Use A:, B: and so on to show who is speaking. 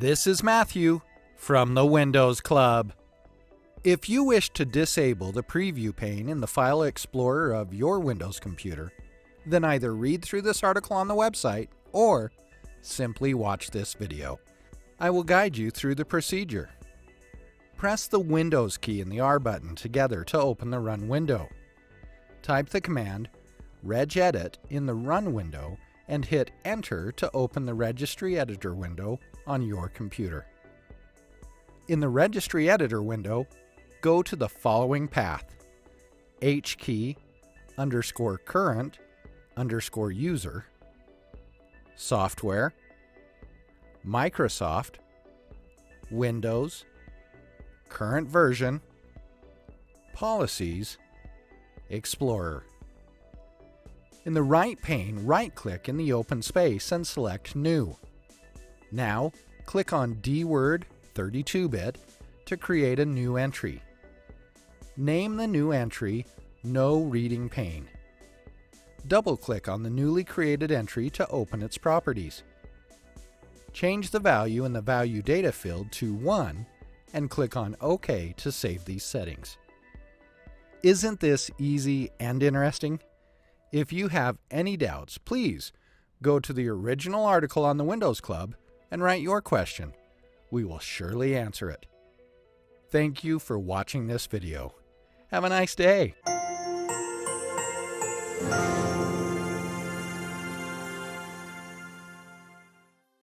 A: This is Matthew from the Windows Club. If you wish to disable the Preview Pane in the File Explorer of your Windows computer, then either read through this article on the website or simply watch this video. I will guide you through the procedure. Press the Windows key and the R button together to open the Run window. Type the command regedit in the Run window and hit Enter to open the Registry Editor window on your computer. In the Registry Editor window, go to the following path: HKey _current _user, Software, Microsoft, Windows, Current Version, Policies, Explorer. In the right pane, right-click in the open space and select New. Now, click on DWORD 32-bit to create a new entry. Name the new entry No Reading Pane. Double-click on the newly created entry to open its properties. Change the value in the Value Data field to 1 and click on OK to save these settings. Isn't this easy and interesting? If you have any doubts, please go to the original article on the Windows Club and write your question. We will surely answer it. Thank you for watching this video. Have a nice day.